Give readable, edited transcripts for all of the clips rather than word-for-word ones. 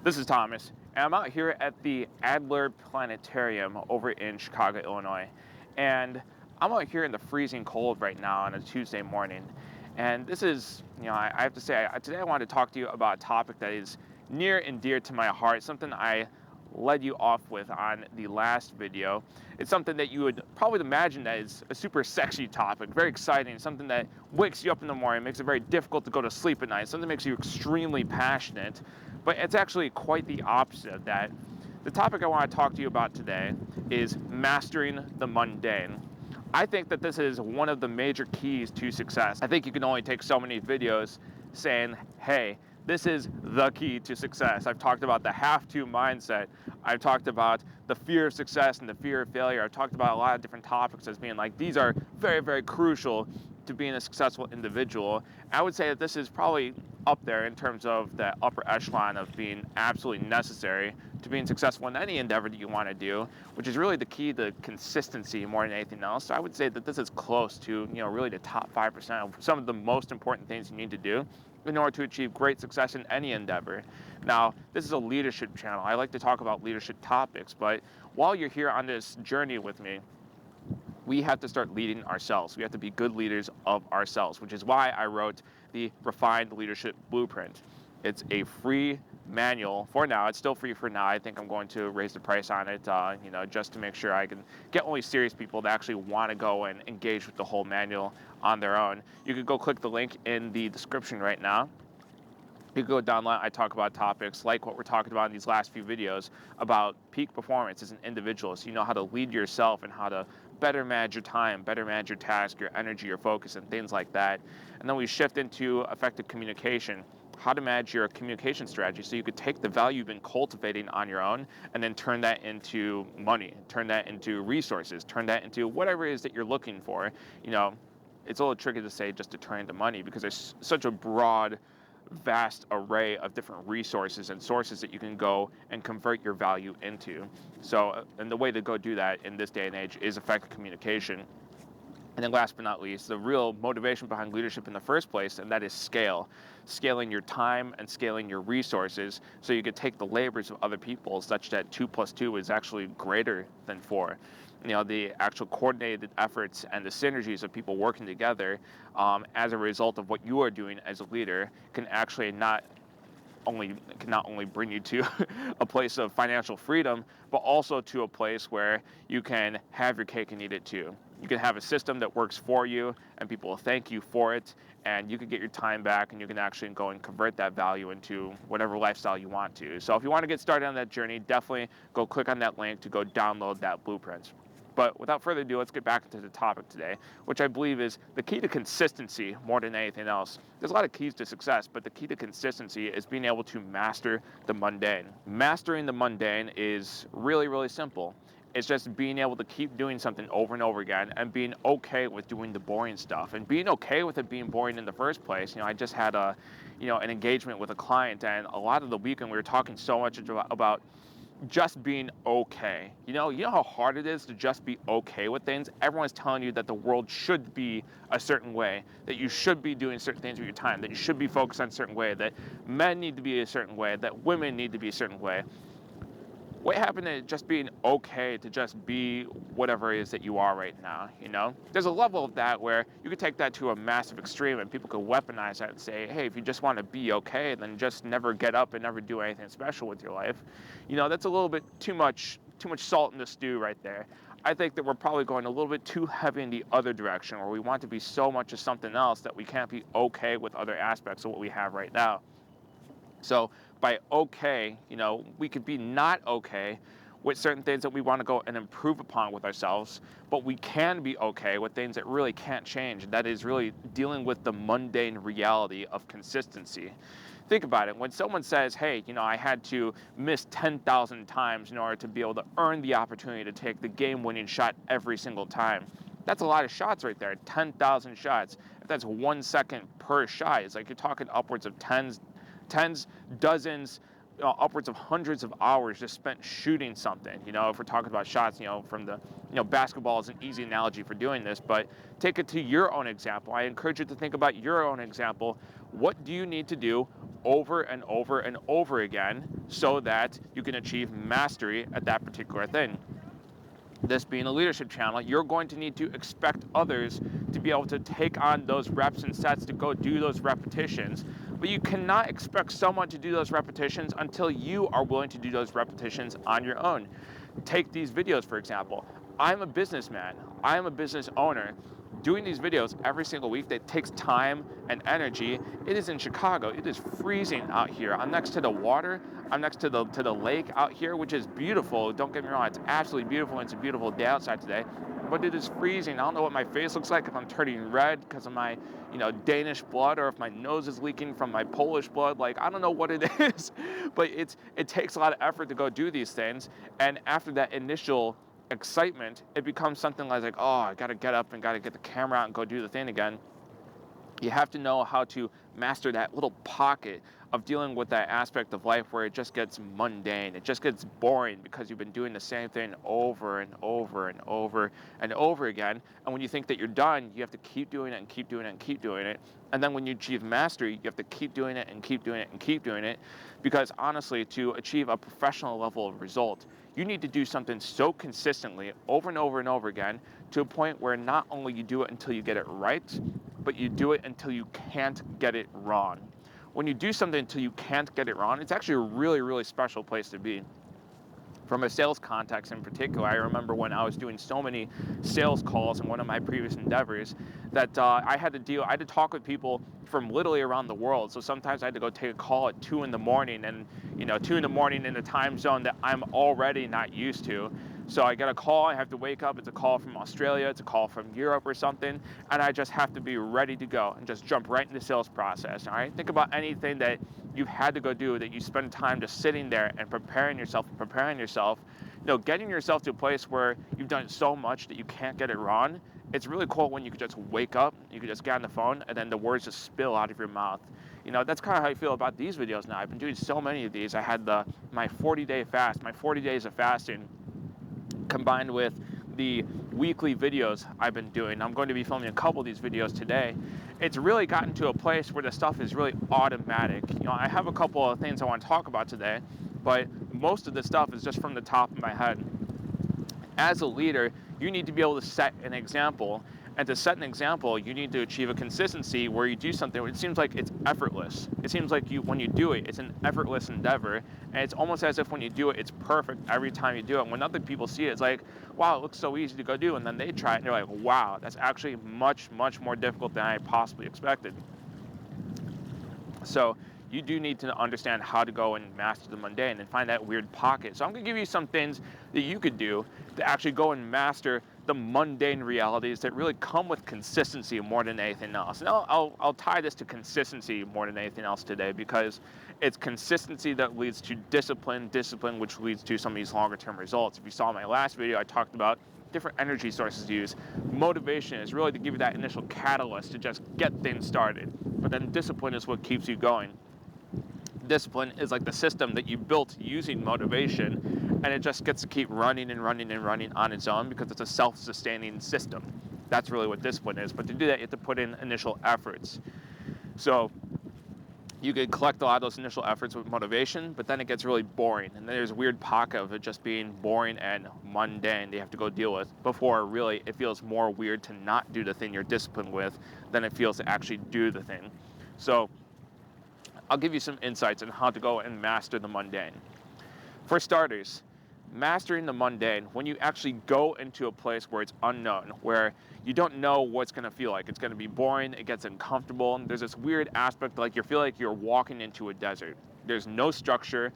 This is Thomas, and I'm out here at the Adler Planetarium over in Chicago, Illinois. And I'm out here in the freezing cold right now on a Tuesday morning. And this is, I have to say, today I wanted to talk to you about a topic that is near and dear to my heart, something I led you off with on the last video. It's something that you would probably imagine that is a super sexy topic, very exciting, something that wakes you up in the morning, makes it very difficult to go to sleep at night, something that makes you extremely passionate, but it's actually quite the opposite of that. The topic I want to talk to you about today is mastering the mundane. I think that this is one of the major keys to success. I think you can only take so many videos saying, hey, this is the key to success. I've talked about the have to mindset. I've talked about the fear of success and the fear of failure. I've talked about a lot of different topics as being like, these are very, very crucial to being a successful individual. I would say that this is probably up there in terms of the upper echelon of being absolutely necessary to being successful in any endeavor that you want to do, which is really the key to consistency more than anything else. So I would say that this is close to, really the top 5% of some of the most important things you need to do in order to achieve great success in any endeavor. Now, this is a leadership channel. I like to talk about leadership topics, but while you're here on this journey with me, we have to start leading ourselves. We have to be good leaders of ourselves, which is why I wrote the Refined Leadership Blueprint. It's a free manual for now. It's still free for now. I think I'm going to raise the price on it, just to make sure I can get only serious people that actually want to go and engage with the whole manual on their own. You could go click the link in the description right now. You can go download. I talk about topics like what we're talking about in these last few videos about peak performance as an individual, so you know how to lead yourself and how to better manage your time, better manage your task, your energy, your focus, and things like that. And then we shift into effective communication, how to manage your communication strategy so you could take the value you've been cultivating on your own and then turn that into money, turn that into resources, turn that into whatever it is that you're looking for. It's a little tricky to say just to turn into money because there's such a broad, vast array of different resources and sources that you can go and convert your value into. So, and the way to go do that in this day and age is effective communication. And then last but not least, the real motivation behind leadership in the first place, and that is scaling your time and scaling your resources so you could take the labors of other people such that 2 plus 2 is actually greater than 4. The actual coordinated efforts and the synergies of people working together as a result of what you are doing as a leader can actually not only bring you to a place of financial freedom, but also to a place where you can have your cake and eat it too. You can have a system that works for you and people will thank you for it, and you can get your time back and you can actually go and convert that value into whatever lifestyle you want to. So if you want to get started on that journey, definitely go click on that link to go download that blueprint. But without further ado, let's get back into the topic today, which I believe is the key to consistency more than anything else. There's a lot of keys to success, but the key to consistency is being able to master the mundane. Mastering the mundane is really, really simple. It's just being able to keep doing something over and over again and being okay with doing the boring stuff and being okay with it being boring in the first place. I just had an engagement with a client, and a lot of the weekend we were talking so much about just being okay. You know how hard it is to just be okay with things? Everyone's telling you that the world should be a certain way, that you should be doing certain things with your time, that you should be focused on a certain way, that men need to be a certain way, that women need to be a certain way. What happened to just being okay to just be whatever it is that you are right now, There's a level of that where you could take that to a massive extreme and people could weaponize that and say, hey, if you just want to be okay, then just never get up and never do anything special with your life. That's a little bit too much salt in the stew right there. I think that we're probably going a little bit too heavy in the other direction where we want to be so much of something else that we can't be okay with other aspects of what we have right now. So by okay, we could be not okay with certain things that we want to go and improve upon with ourselves, but we can be okay with things that really can't change. That is really dealing with the mundane reality of consistency. Think about it. When someone says, hey, I had to miss 10,000 times in order to be able to earn the opportunity to take the game-winning shot every single time, that's a lot of shots right there, 10,000 shots. If that's 1 second per shot, it's like you're talking upwards of tens, dozens, upwards of hundreds of hours just spent shooting something. If we're talking about shots, from the, basketball is an easy analogy for doing this, but take it to your own example. I encourage you to think about your own example. What do you need to do over and over and over again so that you can achieve mastery at that particular thing. This being a leadership channel, you're going to need to expect others to be able to take on those reps and sets to go do those repetitions. But you cannot expect someone to do those repetitions until you are willing to do those repetitions on your own. Take these videos, for example. I'm a businessman. I am a business owner. Doing these videos every single week, that takes time and energy. It is in Chicago. It is freezing out here. I'm next to the water. I'm next to the lake out here, which is beautiful. Don't get me wrong, it's absolutely beautiful. It's a beautiful day outside today, but it is freezing. I don't know what my face looks like, if I'm turning red because of my, Danish blood, or if my nose is leaking from my Polish blood. Like, I don't know what it is, but it takes a lot of effort to go do these things. And after that initial excitement, it becomes something like, oh, I got to get up and got to get the camera out and go do the thing again. You have to know how to master that little pocket of dealing with that aspect of life where it just gets mundane. It just gets boring because you've been doing the same thing over and over and over and over again. And when you think that you're done, you have to keep doing it and keep doing it and keep doing it. And then when you achieve mastery, you have to keep doing it and keep doing it and keep doing it. Because honestly, to achieve a professional level of result, you need to do something so consistently over and over and over again to a point where not only you do it until you get it right, but you do it until you can't get it wrong. When you do something until you can't get it wrong, it's actually a really, really special place to be. From a sales context in particular, I remember when I was doing so many sales calls in one of my previous endeavors that I had to talk with people from literally around the world. So sometimes I had to go take a call at 2 in the morning, and 2 in the morning in a time zone that I'm already not used to. So I get a call, I have to wake up, it's a call from Australia, it's a call from Europe or something, and I just have to be ready to go and just jump right into the sales process, all right? Think about anything that you've had to go do, that you spend time just sitting there and preparing yourself, getting yourself to a place where you've done so much that you can't get it wrong. It's really cool when you could just wake up, you could just get on the phone, and then the words just spill out of your mouth. That's kind of how I feel about these videos now. I've been doing so many of these. I had my 40-day fast, my 40 days of fasting, combined with the weekly videos I've been doing. I'm going to be filming a couple of these videos today. It's really gotten to a place where the stuff is really automatic. I have a couple of things I want to talk about today, but most of the stuff is just from the top of my head. As a leader, you need to be able to set an example. And to set an example, you need to achieve a consistency where you do something where it seems like it's effortless. It seems like when you do it, it's an effortless endeavor. And it's almost as if when you do it, it's perfect every time you do it. And when other people see it, it's like, wow, it looks so easy to go do. And then they try it and they're like, wow, that's actually much, much more difficult than I possibly expected. So you do need to understand how to go and master the mundane and find that weird pocket. So I'm going to give you some things that you could do to actually go and master the mundane realities that really come with consistency more than anything else. And I'll tie this to consistency more than anything else today, because it's consistency that leads to discipline, which leads to some of these longer term results. If you saw my last video, I talked about different energy sources to use. Motivation is really to give you that initial catalyst to just get things started, but then discipline is what keeps you going. Discipline is like the system that you built using motivation, and it just gets to keep running and running and running on its own because it's a self-sustaining system. That's really what discipline is. But to do that, you have to put in initial efforts. So you could collect a lot of those initial efforts with motivation, but then it gets really boring. And then there's a weird pocket of it just being boring and mundane that you have to go deal with before really it feels more weird to not do the thing you're disciplined with than it feels to actually do the thing. So I'll give you some insights on how to go and master the mundane. For starters, mastering the mundane, when you actually go into a place where it's unknown, where you don't know what it's going to feel like. It's going to be boring, it gets uncomfortable, and there's this weird aspect like you feel like you're walking into a desert. There's no structure,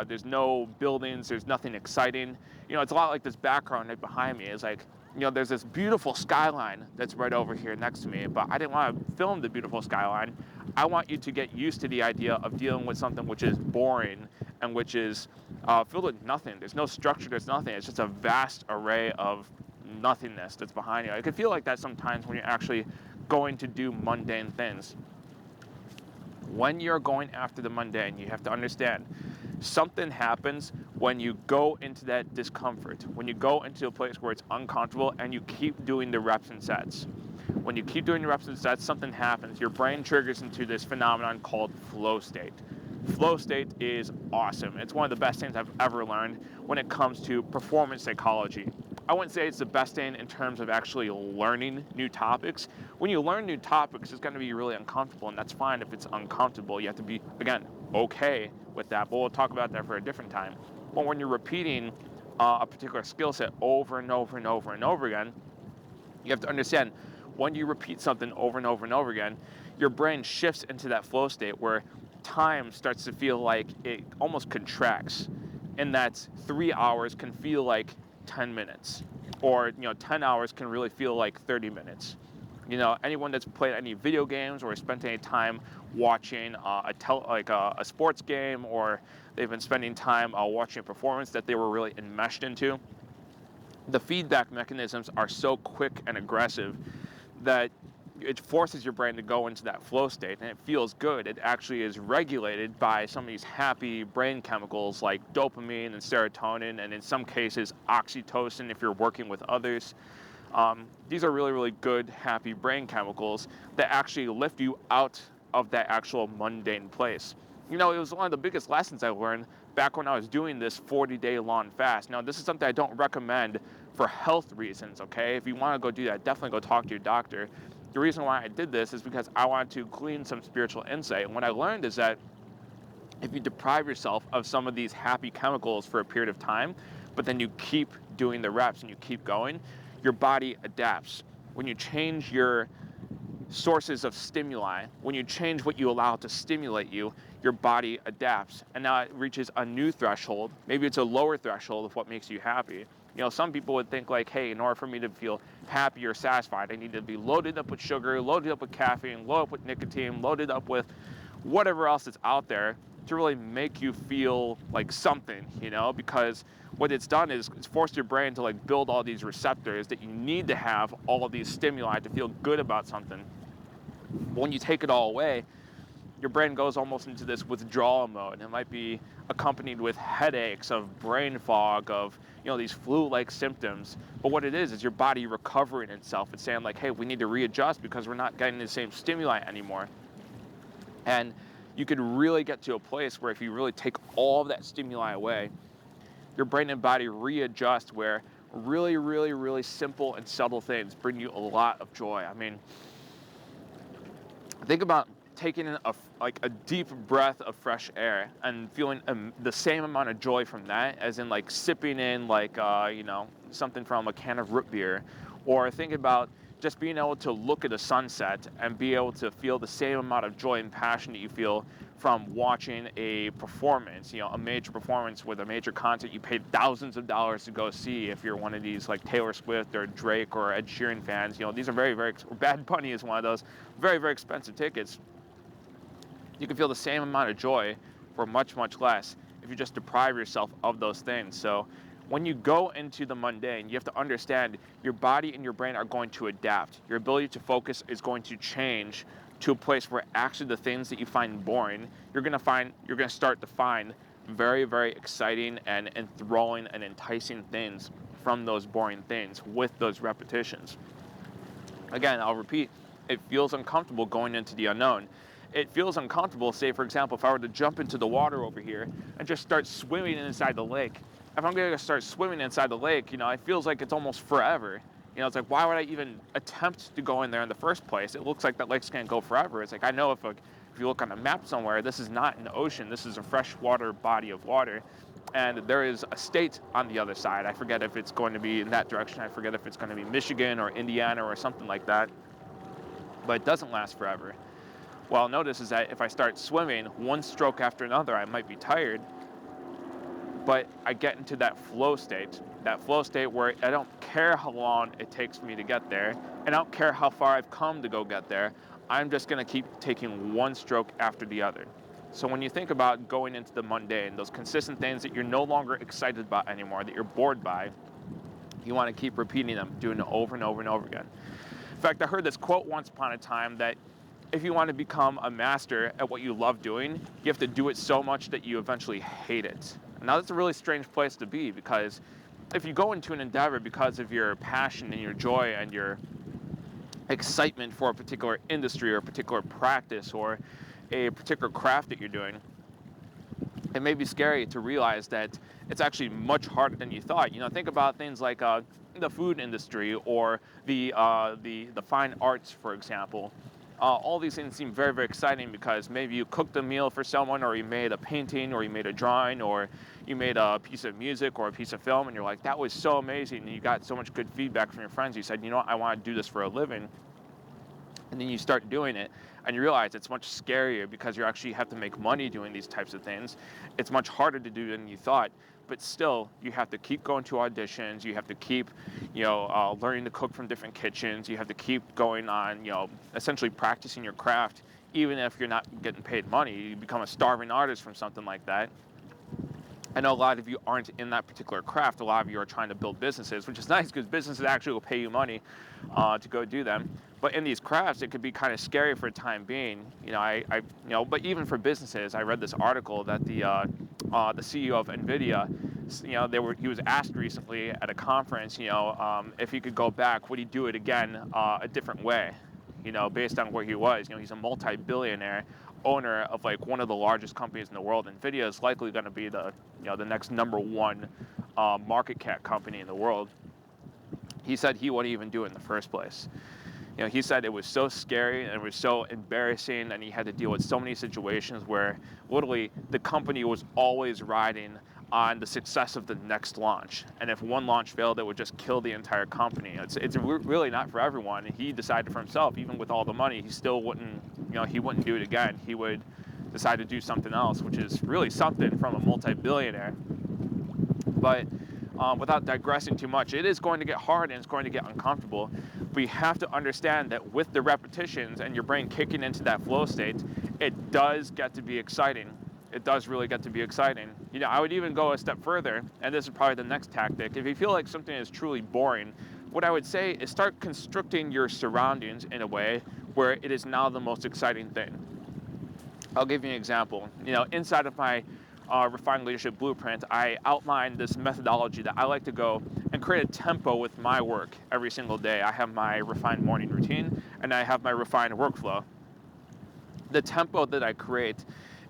there's no buildings, there's nothing exciting. It's a lot like this background right behind me. It's like, there's this beautiful skyline that's right over here next to me, but I didn't want to film the beautiful skyline. I want you to get used to the idea of dealing with something which is boring and which is filled with nothing. There's no structure, there's nothing. It's just a vast array of nothingness that's behind you. It can feel like that sometimes when you're actually going to do mundane things. When you're going after the mundane, you have to understand something happens when you go into that discomfort, when you go into a place where it's uncomfortable and you keep doing the reps and sets. When you keep doing your reps and sets, something happens. Your brain triggers into this phenomenon called flow state. Flow state is awesome. It's one of the best things I've ever learned when it comes to performance psychology. I wouldn't say it's the best thing in terms of actually learning new topics. When you learn new topics, it's going to be really uncomfortable, and that's fine if it's uncomfortable. You have to be, again, okay with that, but we'll talk about that for a different time. But when you're repeating a particular skill set over and over and over and over again, you have to understand, when you repeat something over and over and over again, your brain shifts into that flow state where time starts to feel like it almost contracts, and that 3 hours can feel like 10 minutes, or 10 hours can really feel like 30 minutes. Anyone that's played any video games or spent any time watching a sports game, or they've been spending time watching a performance that they were really enmeshed into, the feedback mechanisms are so quick and aggressive that it forces your brain to go into that flow state, and it feels good. It actually is regulated by some of these happy brain chemicals like dopamine and serotonin, and in some cases oxytocin if you're working with others. These are really, really good, happy brain chemicals that actually lift you out of that actual mundane place. It was one of the biggest lessons I learned back when I was doing this 40-day long fast. Now, this is something I don't recommend for health reasons, okay? If you want to go do that, definitely go talk to your doctor. The reason why I did this is because I wanted to glean some spiritual insight. And what I learned is that if you deprive yourself of some of these happy chemicals for a period of time, but then you keep doing the reps and you keep going, your body adapts. When you change your sources of stimuli, when you change what you allow to stimulate you, your body adapts. And now it reaches a new threshold. Maybe it's a lower threshold of what makes you happy. Some people would think like, hey, in order for me to feel happy or satisfied, I need to be loaded up with sugar, loaded up with caffeine, loaded up with nicotine, loaded up with whatever else is out there to really make you feel like something, because what it's done is it's forced your brain to like build all these receptors that you need to have all of these stimuli to feel good about something. But when you take it all away, your brain goes almost into this withdrawal mode. It might be accompanied with headaches, of brain fog, of these flu-like symptoms. But what it is your body recovering itself. It's saying like, hey, we need to readjust because we're not getting the same stimuli anymore. And you could really get to a place where if you really take all of that stimuli away, your brain and body readjust, where really, really, really simple and subtle things bring you a lot of joy. I mean, think about taking in a deep breath of fresh air and feeling the same amount of joy from that as in like sipping in something from a can of root beer, or think about just being able to look at a sunset and be able to feel the same amount of joy and passion that you feel from watching a performance, a major performance with a major concert you paid thousands of dollars to go see. If you're one of these like Taylor Swift or Drake or Ed Sheeran fans, these are very, very, Bad Bunny is one of those very, very expensive tickets. You can feel the same amount of joy for much, much less if you just deprive yourself of those things. So when you go into the mundane, you have to understand your body and your brain are going to adapt. Your ability to focus is going to change to a place where actually the things that you find boring, you're going to start to find very, very exciting and enthralling and enticing things from those boring things with those repetitions. Again, I'll repeat, it feels uncomfortable going into the unknown. It feels uncomfortable, say, for example, if I were to jump into the water over here and just start swimming inside the lake. If I'm going to start swimming inside the lake, it feels like it's almost forever. It's like, why would I even attempt to go in there in the first place? It looks like that lake's going to go forever. It's like, I know if you look on a map somewhere, this is not an ocean. This is a freshwater body of water. And there is a state on the other side. I forget if it's going to be in that direction. I forget if it's going to be Michigan or Indiana or something like that. But it doesn't last forever. What I'll notice is that if I start swimming one stroke after another, I might be tired, but I get into that flow state where I don't care how long it takes me to get there, and I don't care how far I've come to go get there. I'm just going to keep taking one stroke after the other. So when you think about going into the mundane, those consistent things that you're no longer excited about anymore, that you're bored by, you want to keep repeating them, doing it over and over and over again. In fact, I heard this quote once upon a time that if you want to become a master at what you love doing, you have to do it so much that you eventually hate it. Now, that's a really strange place to be, because if you go into an endeavor because of your passion and your joy and your excitement for a particular industry or a particular practice or a particular craft that you're doing, it may be scary to realize that it's actually much harder than you thought. Think about things like the food industry or the fine arts, for example. All these things seem very, very exciting because maybe you cooked a meal for someone, or you made a painting, or you made a drawing, or you made a piece of music or a piece of film, and you're like, that was so amazing. And you got so much good feedback from your friends. You said, I want to do this for a living. And then you start doing it and you realize it's much scarier because you actually have to make money doing these types of things. It's much harder to do than you thought, but still you have to keep going to auditions. You have to keep, learning to cook from different kitchens. You have to keep going on, essentially practicing your craft. Even if you're not getting paid money, you become a starving artist from something like that. I know a lot of you aren't in that particular craft. A lot of you are trying to build businesses, which is nice because businesses actually will pay you money to go do them. But in these crafts, it could be kind of scary for a time being. But even for businesses, I read this article that the CEO of NVIDIA, he was asked recently at a conference, if he could go back, would he do it again a different way? Based on where he was. He's a multi-billionaire owner of like one of the largest companies in the world. NVIDIA is likely going to be the next number one market cap company in the world. He said he wouldn't even do it in the first place. He said it was so scary and it was so embarrassing, and he had to deal with so many situations where literally the company was always riding on the success of the next launch. And if one launch failed, it would just kill the entire company. It's really not for everyone. He decided for himself, even with all the money, he still wouldn't, he wouldn't do it again. He would decide to do something else, which is really something from a multi-billionaire. But without digressing too much, it is going to get hard and it's going to get uncomfortable. But you have to understand that with the repetitions and your brain kicking into that flow state, it does get to be exciting. It does really get to be exciting. I would even go a step further, and this is probably the next tactic. If you feel like something is truly boring, what I would say is start constructing your surroundings in a way where it is now the most exciting thing. I'll give you an example. Inside of my Refined Leadership Blueprint, I outlined this methodology that I like to go and create a tempo with my work every single day. I have my refined morning routine and I have my refined workflow. The tempo that I create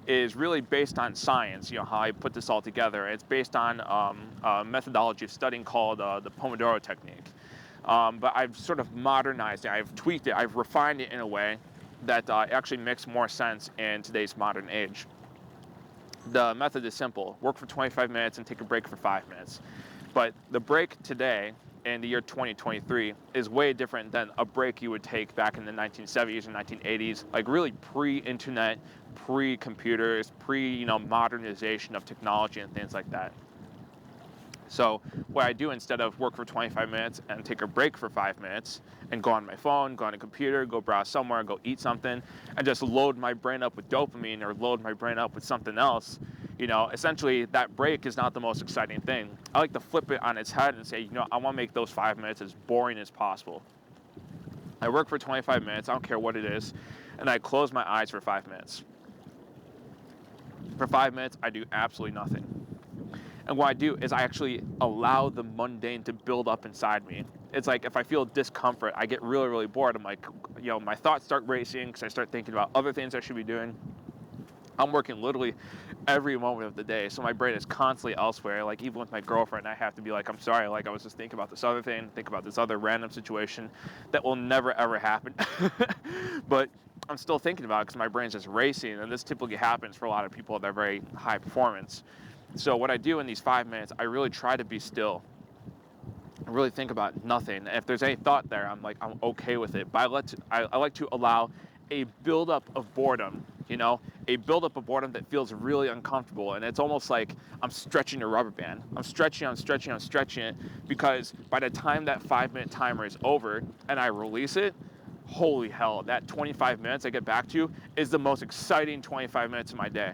is really based on science, how I put this all together. It's based on a methodology of studying called the Pomodoro technique. But I've sort of modernized it, I've tweaked it, I've refined it in a way that actually makes more sense in today's modern age. The method is simple. Work for 25 minutes and take a break for 5 minutes. But the break today, in the year 2023, is way different than a break you would take back in the 1970s or 1980s, like really pre-internet, pre-computers, pre-modernization of technology and things like that. So what I do, instead of work for 25 minutes and take a break for 5 minutes and go on my phone, go on a computer, go browse somewhere, go eat something, and just load my brain up with dopamine or load my brain up with something else, essentially that break is not the most exciting thing. I like to flip it on its head and say, I want to make those 5 minutes as boring as possible. I work for 25 minutes, I don't care what it is, and I close my eyes for 5 minutes. For 5 minutes, I do absolutely nothing. And what I do is I actually allow the mundane to build up inside me. It's like if I feel discomfort, I get really, really bored. I'm like, my thoughts start racing because I start thinking about other things I should be doing. I'm working literally every moment of the day, so my brain is constantly elsewhere. Like even with my girlfriend, I have to be like, I'm sorry, like I was just thinking about this other thing, think about this other random situation that will never ever happen. But I'm still thinking about it because my brain's just racing, and this typically happens for a lot of people that are very high performance. So what I do in these 5 minutes, I really try to be still. I really think about nothing. If there's any thought there, I'm okay with it. But I like to allow a buildup of boredom, a buildup of boredom that feels really uncomfortable. And it's almost like I'm stretching a rubber band. I'm stretching it, because by the time that 5-minute timer is over and I release it, holy hell, that 25 minutes I get back to is the most exciting 25 minutes of my day.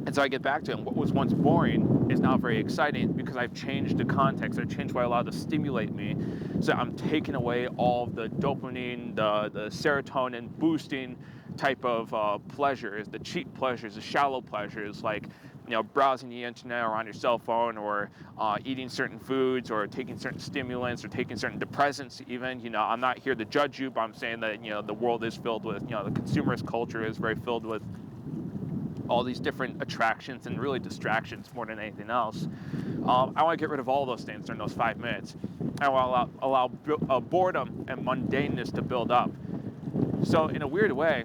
And so I get back to it, and what was once boring is now very exciting because I've changed the context. I've changed what I allow to stimulate me. So I'm taking away all the dopamine, the serotonin boosting type of pleasures, the cheap pleasures, the shallow pleasures, like browsing the internet or on your cell phone, or eating certain foods, or taking certain stimulants, or taking certain depressants even. I'm not here to judge you, but I'm saying that, the world is filled with, the consumerist culture is very filled with all these different attractions and really distractions more than anything else. I want to get rid of all those things during those 5 minutes. I want to allow boredom and mundaneness to build up. So in a weird way,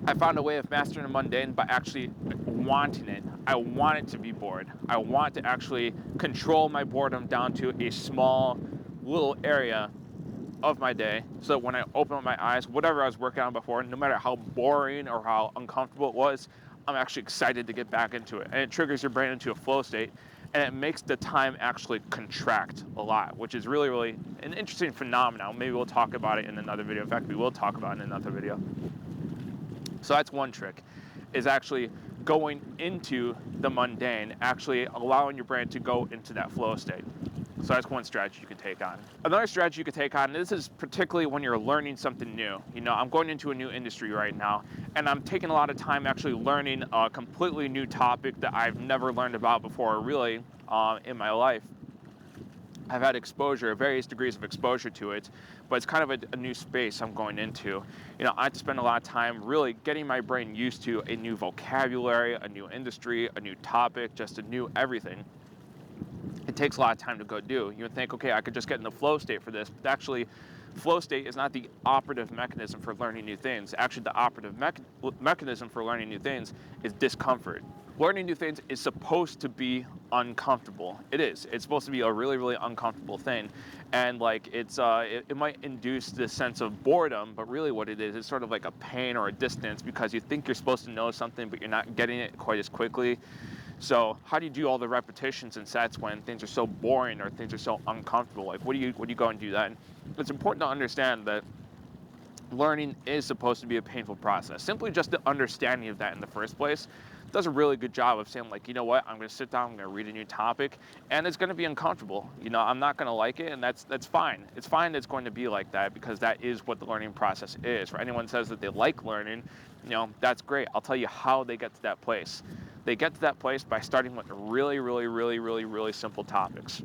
I found a way of mastering the mundane by actually wanting it. I want it to be bored. I want to actually control my boredom down to a small little area of my day, so that when I open up my eyes, whatever I was working on before, no matter how boring or how uncomfortable it was, I'm actually excited to get back into it. And it triggers your brain into a flow state, and it makes the time actually contract a lot, which is really, really an interesting phenomenon. Maybe we'll talk about it in another video. In fact, we will talk about it in another video. So that's one trick, is actually going into the mundane, actually allowing your brain to go into that flow state. So that's one strategy you can take on. Another strategy you can take on, this is particularly when you're learning something new. I'm going into a new industry right now, and I'm taking a lot of time actually learning a completely new topic that I've never learned about before, really, in my life. I've had exposure, various degrees of exposure to it, but it's kind of a new space I'm going into. I have to spend a lot of time really getting my brain used to a new vocabulary, a new industry, a new topic, just a new everything. It takes a lot of time to go do. You would think, okay, I could just get in the flow state for this, but actually, flow state is not the operative mechanism for learning new things. Actually, the operative mechanism for learning new things is discomfort. Learning new things is supposed to be uncomfortable. It is. It's supposed to be a really, really uncomfortable thing. And it might induce this sense of boredom, but really what it is, it's sort of like a pain or a distance, because you think you're supposed to know something, but you're not getting it quite as quickly. So how do you do all the repetitions and sets when things are so boring or things are so uncomfortable? Like, what do you go and do then? It's important to understand that learning is supposed to be a painful process. Simply just the understanding of that in the first place does a really good job of saying, like, you know what, I'm going to sit down, I'm going to read a new topic, and it's going to be uncomfortable. I'm not going to like it, and that's fine. It's fine that it's going to be like that, because that is what the learning process is. For anyone who says that they like learning, that's great. I'll tell you how they get to that place. They get to that place by starting with really, really, really, really, really simple topics.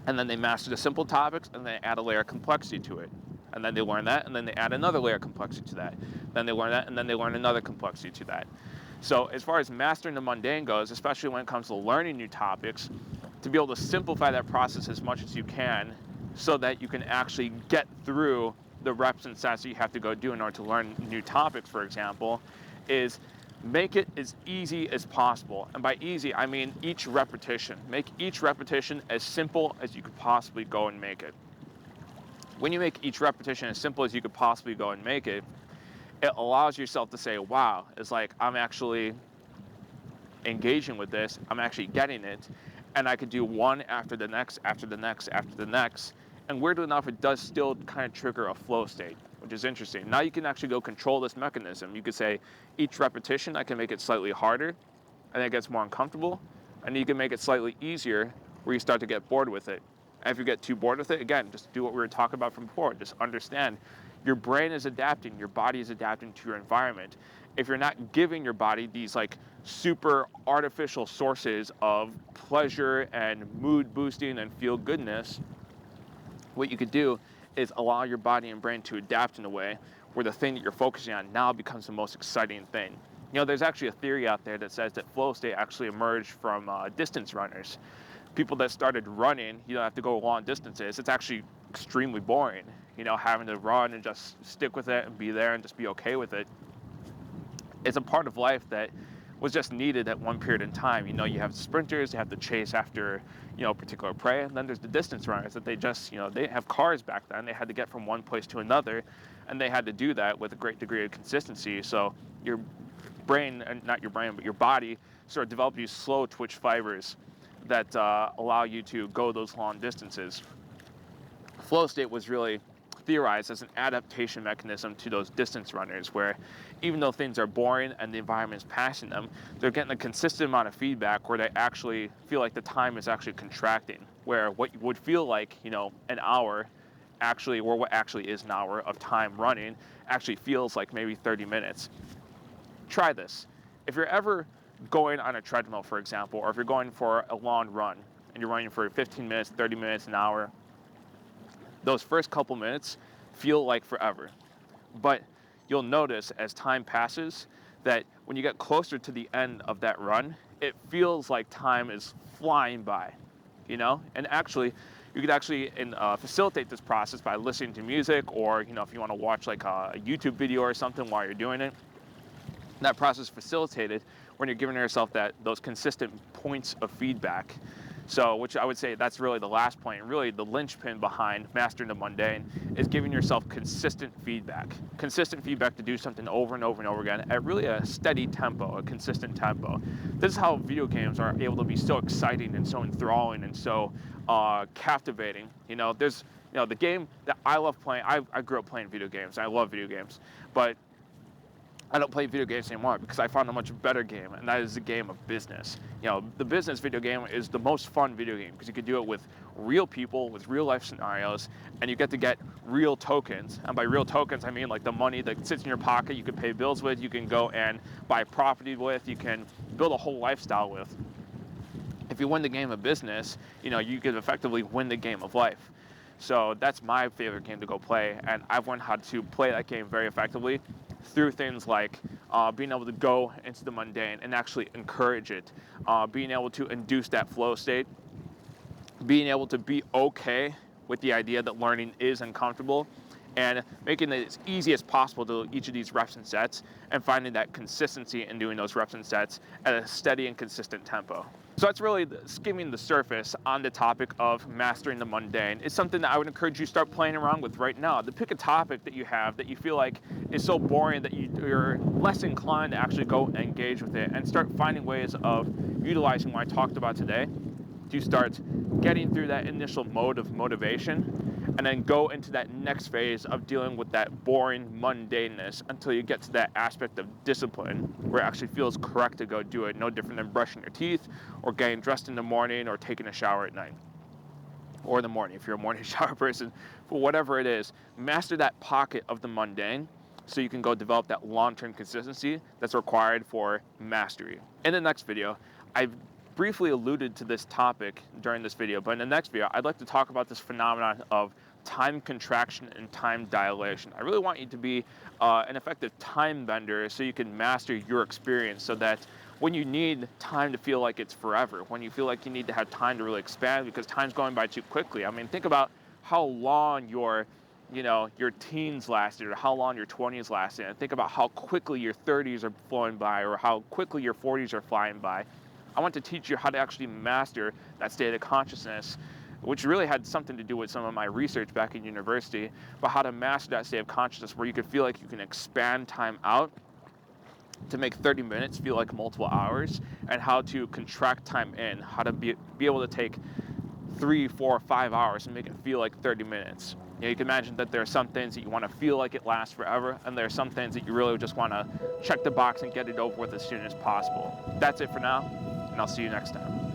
And then they master the simple topics, and they add a layer of complexity to it. And then they learn that, and then they add another layer of complexity to that. Then they learn that, and then they learn another complexity to that. So as far as mastering the mundane goes, especially when it comes to learning new topics, to be able to simplify that process as much as you can, so that you can actually get through the reps and sets that you have to go do in order to learn new topics, for example, is make it as easy as possible. And by easy, I mean each repetition. Make each repetition as simple as you could possibly go and make it. When you make each repetition as simple as you could possibly go and make it, it allows yourself to say, wow, it's like I'm actually engaging with this, I'm actually getting it, and I could do one after the next, after the next, after the next. And weirdly enough, it does still kind of trigger a flow state, which is interesting. Now you can actually go control this mechanism. You could say each repetition, I can make it slightly harder, and it gets more uncomfortable, and you can make it slightly easier where you start to get bored with it. And if you get too bored with it, again, just do what we were talking about from before. Just understand your brain is adapting, your body is adapting to your environment. If you're not giving your body these like super artificial sources of pleasure and mood boosting and feel goodness, what you could do is allow your body and brain to adapt in a way where the thing that you're focusing on now becomes the most exciting thing. There's actually a theory out there that says that flow state actually emerged from distance runners. People that started running, you don't have to go long distances. It's actually extremely boring, having to run and just stick with it and be there and just be okay with it. It's a part of life that was just needed at one period in time. You have sprinters, you have to chase after, particular prey, and then there's the distance runners that they just, they didn't have cars back then. They had to get from one place to another, and they had to do that with a great degree of consistency. So your brain, not your brain, but your body sort of developed these slow twitch fibers that allow you to go those long distances. Flow state was really theorized as an adaptation mechanism to those distance runners, where even though things are boring and the environment is passing them, they're getting a consistent amount of feedback where they actually feel like the time is actually contracting, where what would feel like, an hour actually, or what actually is an hour of time running, actually feels like maybe 30 minutes. Try this. If you're ever going on a treadmill, for example, or if you're going for a long run and you're running for 15 minutes, 30 minutes, an hour, those first couple minutes feel like forever. But you'll notice as time passes that when you get closer to the end of that run, it feels like time is flying by, you know? And actually, you could actually facilitate this process by listening to music, or, you know, if you want to watch like a YouTube video or something while you're doing it. That process facilitated when you're giving yourself those consistent points of feedback. So, which I would say that's really the last point, really the linchpin behind mastering the mundane, is giving yourself consistent feedback to do something over and over and over again at really a steady tempo, a consistent tempo. This is how video games are able to be so exciting and so enthralling and so captivating. You know, there's, you know, the game that I love playing. I grew up playing video games. I love video games, but I don't play video games anymore because I found a much better game, and that is the game of business. You know, the business video game is the most fun video game because you can do it with real people, with real life scenarios, and you get to get real tokens. And by real tokens, I mean like the money that sits in your pocket, you can pay bills with, you can go and buy property with, you can build a whole lifestyle with. If you win the game of business, you know, you can effectively win the game of life. So that's my favorite game to go play, and I've learned how to play that game very effectively through things like being able to go into the mundane and actually encourage it, being able to induce that flow state, being able to be okay with the idea that learning is uncomfortable, and making it as easy as possible to do each of these reps and sets, and finding that consistency in doing those reps and sets at a steady and consistent tempo. So that's really skimming the surface on the topic of mastering the mundane. It's something that I would encourage you to start playing around with right now. To pick a topic that you have that you feel like is so boring that you're less inclined to actually go engage with it, and start finding ways of utilizing what I talked about today to start getting through that initial mode of motivation, and then go into that next phase of dealing with that boring mundaneness until you get to that aspect of discipline where it actually feels correct to go do it, no different than brushing your teeth or getting dressed in the morning or taking a shower at night. Or in the morning if you're a morning shower person. But whatever it is, master that pocket of the mundane so you can go develop that long-term consistency that's required for mastery. In the next video, I've briefly alluded to this topic during this video, but in the next video, I'd like to talk about this phenomenon of time contraction and time dilation. I really want you to be an effective time bender so you can master your experience, so that when you need time to feel like it's forever, when you feel like you need to have time to really expand because time's going by too quickly. I mean, think about how long your teens lasted, or how long your 20s lasted, and think about how quickly your 30s are flowing by, or how quickly your 40s are flying by. I want to teach you how to actually master that state of consciousness, which really had something to do with some of my research back in university, but how to master that state of consciousness where you could feel like you can expand time out to make 30 minutes feel like multiple hours, and how to contract time in, how to be able to take 3, 4, 5 hours and make it feel like 30 minutes. You know, you can imagine that there are some things that you want to feel like it lasts forever, and there are some things that you really just want to check the box and get it over with as soon as possible. That's it for now, and I'll see you next time.